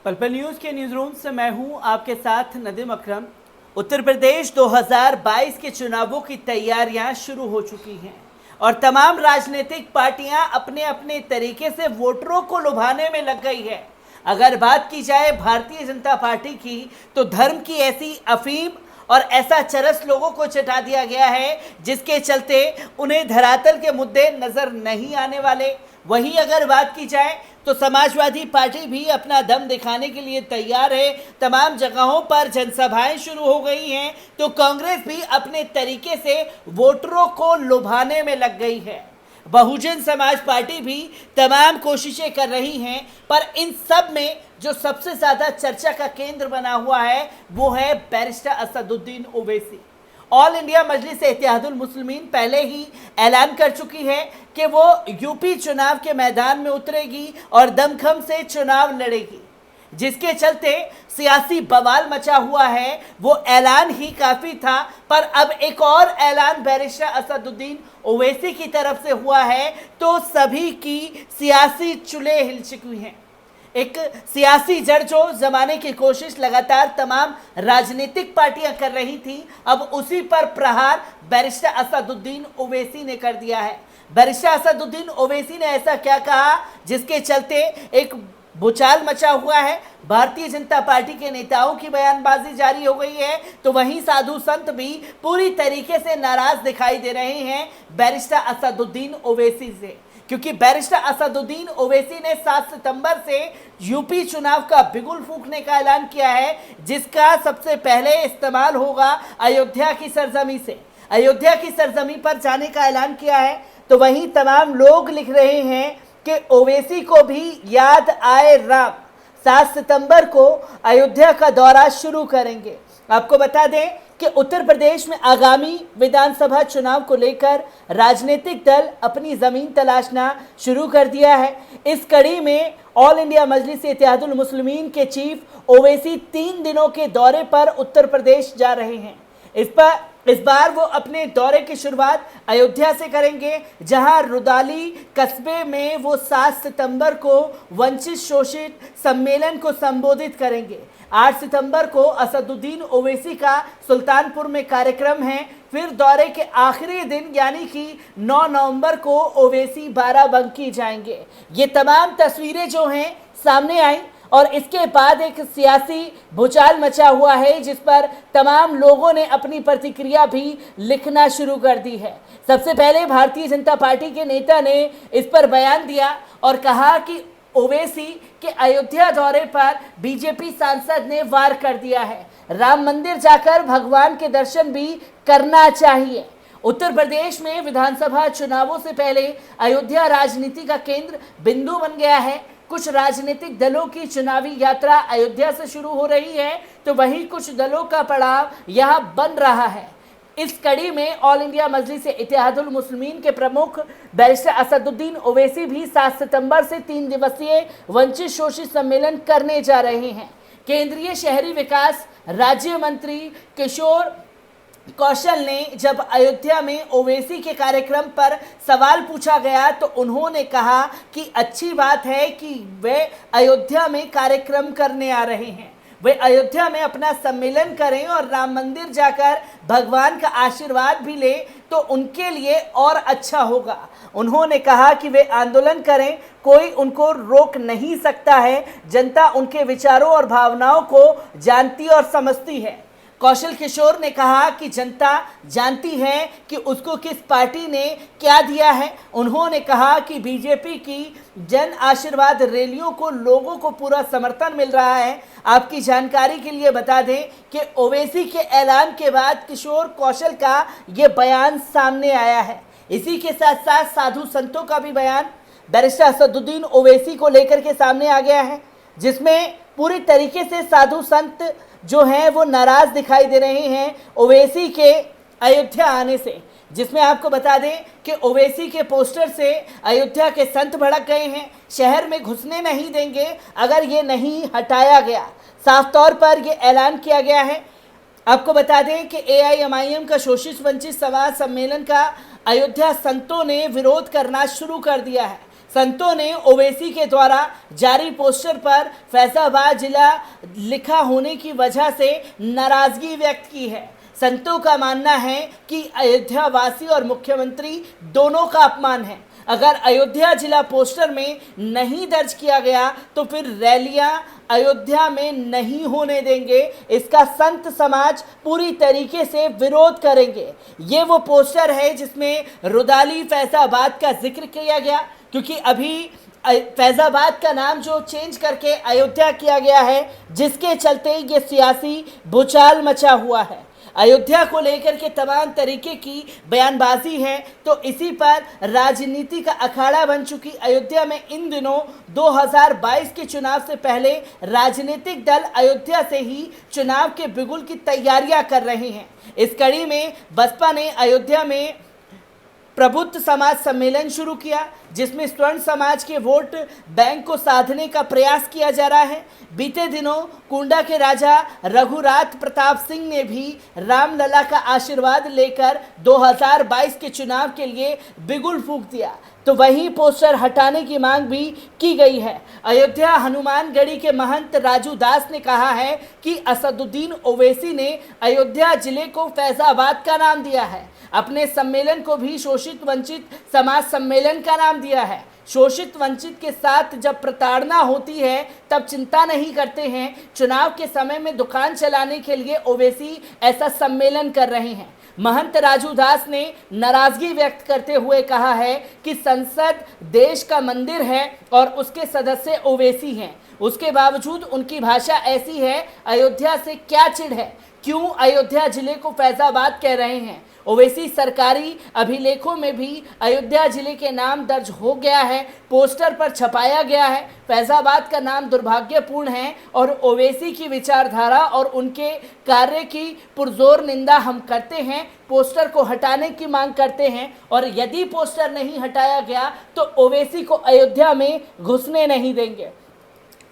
पल न्यूज के news room से मैं हूं आपके साथ नदीम अकरम। उत्तर प्रदेश 2022 के चुनावों की तैयारियां शुरू हो चुकी हैं और तमाम राजनीतिक पार्टियां अपने अपने तरीके से वोटरों को लुभाने में लग गई है। अगर बात की जाए भारतीय जनता पार्टी की, तो धर्म की ऐसी अफीम और ऐसा चरस लोगों को चटा दिया गया है जिसके चलते उन्हें धरातल के मुद्दे नजर नहीं आने वाले। वहीं अगर बात की जाए तो समाजवादी पार्टी भी अपना दम दिखाने के लिए तैयार है। तमाम जगहों पर जनसभाएं शुरू हो गई हैं, तो कांग्रेस भी अपने तरीके से वोटरों को लुभाने में लग गई है। बहुजन समाज पार्टी भी तमाम कोशिशें कर रही हैं, पर इन सब में जो सबसे ज़्यादा चर्चा का केंद्र बना हुआ है वो है barrister Asaduddin Owaisi. All India Majlis Ittehadul Muslimeen पहले ही ऐलान कर चुकी है कि वो यूपी चुनाव के मैदान में उतरेगी और दमखम से चुनाव लड़ेगी, जिसके चलते सियासी बवाल मचा हुआ है। वो ऐलान ही काफ़ी था, पर अब एक और ऐलान बैरिस्टर असदुद्दीन ओवैसी की तरफ से हुआ है, तो सभी की सियासी चुलें हिल चुकी हैं। एक सियासी जड़ जो जमाने की कोशिश लगातार तमाम राजनीतिक पार्टियां कर रही थी, अब उसी पर प्रहार बैरिस्टर असदुद्दीन ओवैसी ने कर दिया है। बैरिस्टर असदुद्दीन ओवैसी ने ऐसा क्या कहा जिसके चलते एक भूचाल मचा हुआ है। भारतीय जनता पार्टी के नेताओं की बयानबाजी जारी हो गई है, तो वहीं साधु संत भी पूरी तरीके से नाराज दिखाई दे रहे हैं बैरिस्टर असदुद्दीन ओवैसी से, क्योंकि बैरिस्टर असदुद्दीन ओवैसी ने 7 सितंबर से यूपी चुनाव का बिगुल फूंकने का ऐलान किया है, जिसका सबसे पहले इस्तेमाल होगा अयोध्या की सरजमी से। अयोध्या की सरजमी पर जाने का ऐलान किया है, तो वहीं तमाम लोग लिख रहे हैं कि ओवैसी को भी याद आए राम, 7 सितंबर को अयोध्या का दौरा शुरू करेंगे। आपको बता दें कि उत्तर प्रदेश में आगामी विधानसभा चुनाव को लेकर राजनीतिक दल अपनी जमीन तलाशना शुरू कर दिया है। इस कड़ी में ऑल इंडिया मजलिस इत्तेहादुल मुस्लिमीन के चीफ ओवैसी 3 दिनों के दौरे पर उत्तर प्रदेश जा रहे हैं। इस बार वो अपने दौरे की शुरुआत अयोध्या से करेंगे, जहां रुदाली कस्बे में वो 7 सितंबर को वंचित शोषित सम्मेलन को संबोधित करेंगे। 8 सितंबर को असदुद्दीन ओवैसी का सुल्तानपुर में कार्यक्रम है। फिर दौरे के आखिरी दिन यानी कि 9 नवंबर को ओवैसी बाराबंकी जाएंगे। ये तमाम तस्वीरें जो हैं सामने आई और इसके बाद एक सियासी भूचाल मचा हुआ है, जिस पर तमाम लोगों ने अपनी प्रतिक्रिया भी लिखना शुरू कर दी है। सबसे पहले भारतीय जनता पार्टी के नेता ने इस पर बयान दिया और कहा कि ओवैसी के अयोध्या दौरे पर बीजेपी सांसद ने वार कर दिया है, राम मंदिर जाकर भगवान के दर्शन भी करना चाहिए। उत्तर प्रदेश में विधानसभा चुनावों से पहले अयोध्या राजनीति का केंद्र बिंदु बन गया है। कुछ राजनीतिक दलों की चुनावी यात्रा अयोध्या से शुरू हो रही है, तो वहीं कुछ दलों का पड़ाव यहां बन रहा है। इस कड़ी में ऑल इंडिया मजलिस इत्तेहादुल मुस्लिमीन के प्रमुख बैरिस्टर असदुद्दीन ओवैसी भी 7 सितंबर से 3 दिवसीय वंचित शोषित सम्मेलन करने जा रहे हैं। केंद्रीय शहरी विकास राज्य मंत्री किशोर कौशल ने जब अयोध्या में ओवैसी के कार्यक्रम पर सवाल पूछा गया, तो उन्होंने कहा कि अच्छी बात है कि वे अयोध्या में कार्यक्रम करने आ रहे हैं, वे अयोध्या में अपना सम्मेलन करें और राम मंदिर जाकर भगवान का आशीर्वाद भी लें, तो उनके लिए और अच्छा होगा। उन्होंने कहा कि वे आंदोलन करें, कोई उनको रोक नहीं सकता है, जनता उनके विचारों और भावनाओं को जानती और समझती है। कौशल किशोर ने कहा कि जनता जानती है कि उसको किस पार्टी ने क्या दिया है। उन्होंने कहा कि बीजेपी की जन आशीर्वाद रैलियों को लोगों को पूरा समर्थन मिल रहा है। आपकी जानकारी के लिए बता दें कि ओवैसी के ऐलान के बाद किशोर कौशल का ये बयान सामने आया है। इसी के साथ साथ साधु संतों का भी बयान बैरिस्टर असदुद्दीन ओवैसी को लेकर के सामने आ गया है, जिसमें पूरी तरीके से साधु संत जो हैं वो नाराज दिखाई दे रहे हैं ओवैसी के अयोध्या आने से। जिसमें आपको बता दें कि ओवैसी के पोस्टर से अयोध्या के संत भड़क गए हैं, शहर में घुसने नहीं देंगे अगर ये नहीं हटाया गया। साफ तौर पर ये ऐलान किया गया है। आपको बता दें कि AIMIM का शोषित वंचित समाज सम्मेलन का अयोध्या संतों ने विरोध करना शुरू कर दिया है। संतों ने ओवैसी के द्वारा जारी पोस्टर पर फैजाबाद जिला लिखा होने की वजह से नाराजगी व्यक्त की है। संतों का मानना है कि अयोध्या वासी और मुख्यमंत्री दोनों का अपमान है। अगर अयोध्या जिला पोस्टर में नहीं दर्ज किया गया तो फिर रैलियां अयोध्या में नहीं होने देंगे। इसका संत समाज पूरी तरीके से विरोध करेंगे। ये वो पोस्टर है जिसमें रुदाली फैजाबाद का जिक्र किया गया, क्योंकि अभी फैजाबाद का नाम जो चेंज करके अयोध्या किया गया है, जिसके चलते ये सियासी भूचाल मचा हुआ है। अयोध्या को लेकर के तमाम तरीके की बयानबाजी है, तो इसी पर राजनीति का अखाड़ा बन चुकी अयोध्या में इन दिनों 2022 के चुनाव से पहले राजनीतिक दल अयोध्या से ही चुनाव के बिगुल की तैयारियां कर रहे हैं। इस कड़ी में बसपा ने अयोध्या में प्रबुद्ध समाज सम्मेलन शुरू किया, जिसमें स्वर्ण समाज के वोट बैंक को साधने का प्रयास किया जा रहा है। बीते दिनों कुंडा के राजा रघुरात प्रताप सिंह ने भी रामलला का आशीर्वाद लेकर 2022 के चुनाव के लिए बिगुल फूंक दिया, तो वहीं पोस्टर हटाने की मांग भी की गई है। अयोध्या हनुमानगढ़ी के महंत राजू दास ने कहा है कि असदुद्दीन ओवैसी ने अयोध्या जिले को फैजाबाद का नाम दिया है। अपने सम्मेलन को भी शोषित वंचित समाज सम्मेलन का नाम दिया है। शोषित वंचित के साथ जब प्रताड़ना होती है तब चिंता नहीं करते हैं। चुनाव के समय में दुकान चलाने के लिए ओवैसी ऐसा सम्मेलन कर रहे हैं। महंत राजू दास ने नाराजगी व्यक्त करते हुए कहा है कि संसद देश का मंदिर है और उसके सदस्य ओवैसी हैं। उसके बावजूद उनकी भाषा ऐसी है, अयोध्या से क्या चिढ़ है, क्यों अयोध्या जिले को फैजाबाद कह रहे हैं। ओवैसी सरकारी अभिलेखों में भी अयोध्या जिले के नाम दर्ज हो गया है, पोस्टर पर छपाया गया है। फैजाबाद का नाम दुर्भाग्यपूर्ण है और ओवैसी की विचारधारा और उनके कार्य की पुरजोर निंदा हम करते हैं। पोस्टर को हटाने की मांग करते हैं और यदि पोस्टर नहीं हटाया गया तो ओवैसी को अयोध्या में घुसने नहीं देंगे।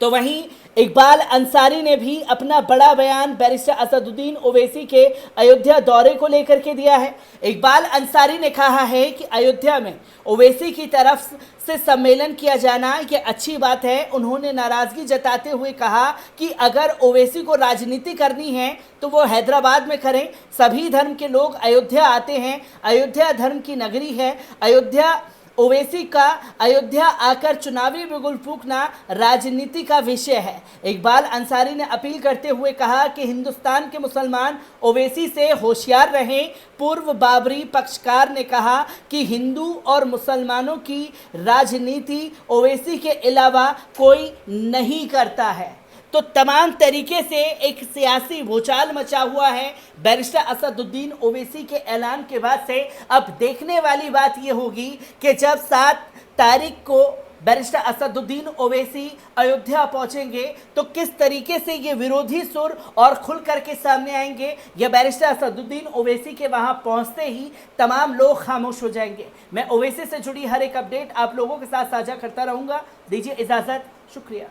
तो वहीं इकबाल अंसारी ने भी अपना बड़ा बयान बैरिस्टर असदुद्दीन ओवैसी के अयोध्या दौरे को लेकर के दिया है। इकबाल अंसारी ने कहा है कि अयोध्या में ओवैसी की तरफ से सम्मेलन किया जाना ये अच्छी बात है। उन्होंने नाराज़गी जताते हुए कहा कि अगर ओवैसी को राजनीति करनी है तो वो हैदराबाद में करें। सभी धर्म के लोग अयोध्या आते हैं, अयोध्या धर्म की नगरी है। ओवैसी का अयोध्या आकर चुनावी बिगुल फूंकना राजनीति का विषय है। इकबाल अंसारी ने अपील करते हुए कहा कि हिंदुस्तान के मुसलमान ओवैसी से होशियार रहें। पूर्व बाबरी पक्षकार ने कहा कि हिंदू और मुसलमानों की राजनीति ओवैसी के अलावा कोई नहीं करता है। तो तमाम तरीके से एक सियासी भूचाल मचा हुआ है बैरिस्टर असदुद्दीन ओवैसी के ऐलान के बाद से। अब देखने वाली बात यह होगी कि जब 7 तारीख को बैरिस्टर असदुद्दीन ओवैसी अयोध्या पहुंचेंगे तो किस तरीके से ये विरोधी सुर और खुल करके सामने आएंगे, या बैरिस्टर असदुद्दीन ओवैसी के वहां पहुंचते ही तमाम लोग खामोश हो जाएंगे। मैं ओवैसी से जुड़ी हर एक अपडेट आप लोगों के साथ साझा करता रहूंगा। दीजिए इजाजत, शुक्रिया।